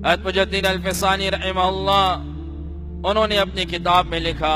حضرت مجدد الفسانی رحمہ اللہ انہوں نے اپنی کتاب میں لکھا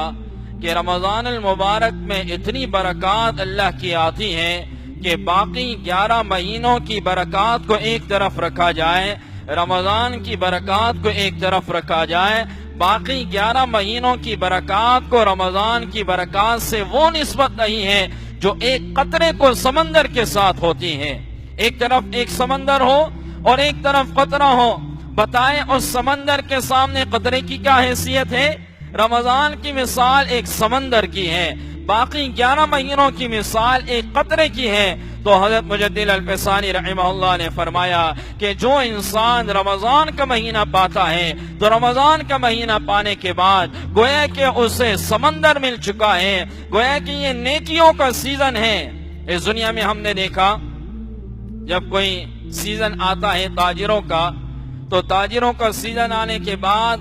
کہ رمضان المبارک میں اتنی برکات اللہ کی آتی ہیں کہ باقی 11 مہینوں کی برکات کو ایک طرف رکھا جائے، رمضان کی برکات کو ایک طرف رکھا جائے، باقی 11 مہینوں کی برکات کو رمضان کی برکات سے وہ نسبت نہیں ہے جو ایک قطرے کو سمندر کے ساتھ ہوتی ہے۔ ایک طرف ایک سمندر ہو اور ایک طرف قطرہ ہو، بتائیں اس سمندر کے سامنے قطرے کی کیا حیثیت ہے؟ رمضان کی مثال ایک سمندر کی ہے، باقی 11 مہینوں کی مثال ایک قطرے کی ہے۔ تو حضرت مجدد الفسانی رحمہ اللہ نے فرمایا کہ جو انسان رمضان کا مہینہ پاتا ہے تو رمضان کا مہینہ پانے کے بعد گویا کہ اسے سمندر مل چکا ہے، گویا کہ یہ نیکیوں کا سیزن ہے۔ اس دنیا میں ہم نے دیکھا جب کوئی سیزن آتا ہے تاجروں کا، تو تاجروں کا سیزن آنے کے بعد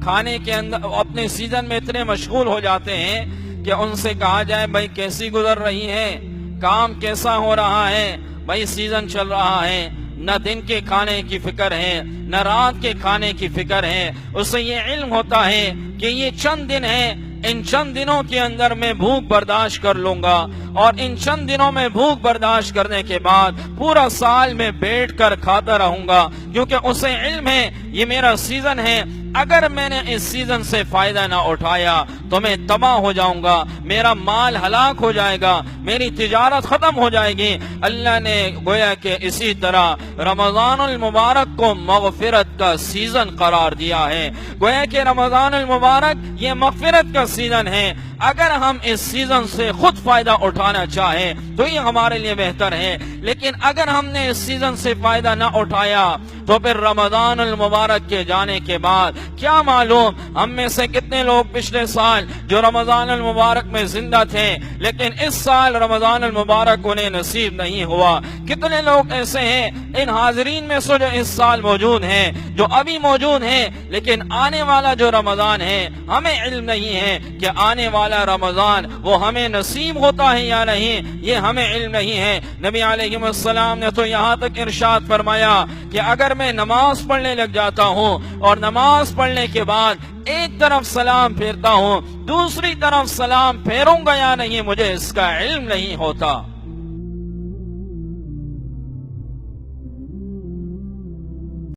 کھانے کے اندر اپنے سیزن میں اتنے مشغول ہو جاتے ہیں کہ ان سے کہا جائے بھائی کیسی گزر رہی ہے، کام کیسا ہو رہا ہے، بھائی سیزن چل رہا ہے، نہ دن کے کھانے کی فکر ہے نہ رات کے کھانے کی فکر ہے۔ اسے یہ علم ہوتا ہے کہ یہ چند دن ہے، ان چند دنوں کے اندر میں بھوک برداشت کر لوں گا، اور ان چند دنوں میں بھوک برداشت کرنے کے بعد پورا سال میں بیٹھ کر کھاتا رہوں گا، کیونکہ اسے علم ہے یہ میرا سیزن ہے، اگر میں نے اس سیزن سے فائدہ نہ اٹھایا تو میں تباہ ہو جاؤں گا، میرا مال ہلاک ہو جائے گا، میری تجارت ختم ہو جائے گی۔ اللہ نے گویا کہ اسی طرح رمضان المبارک کو مغفرت کا سیزن قرار دیا ہے، گویا کہ رمضان المبارک یہ مغفرت کا سیزن ہے۔ اگر ہم اس سیزن سے خود فائدہ اٹھانا چاہیں تو یہ ہمارے لیے بہتر ہے، لیکن اگر ہم نے اس سیزن سے فائدہ نہ اٹھایا تو پھر رمضان المبارک کے جانے کے بعد کیا معلوم ہم میں سے کتنے لوگ پچھلے سال جو رمضان المبارک میں زندہ تھے لیکن اس سال رمضان المبارک انہیں نصیب نہیں ہوا۔ کتنے لوگ ایسے ہیں ان حاضرین میں سے جو اس سال موجود ہیں، جو ابھی موجود ہیں، لیکن آنے والا جو رمضان ہے ہمیں علم نہیں ہے کہ آنے والا رمضان وہ ہمیں نصیب ہوتا ہے یا نہیں، یہ ہمیں علم نہیں ہے۔ نبی علیہ السلام نے تو یہاں تک ارشاد فرمایا کہ اگر میں نماز پڑھنے لگ جاتا ہوں اور نماز پڑھنے کے بعد ایک طرف سلام پھیرتا ہوں دوسری طرف سلام پھیروں گا یا نہیں مجھے اس کا علم نہیں ہوتا۔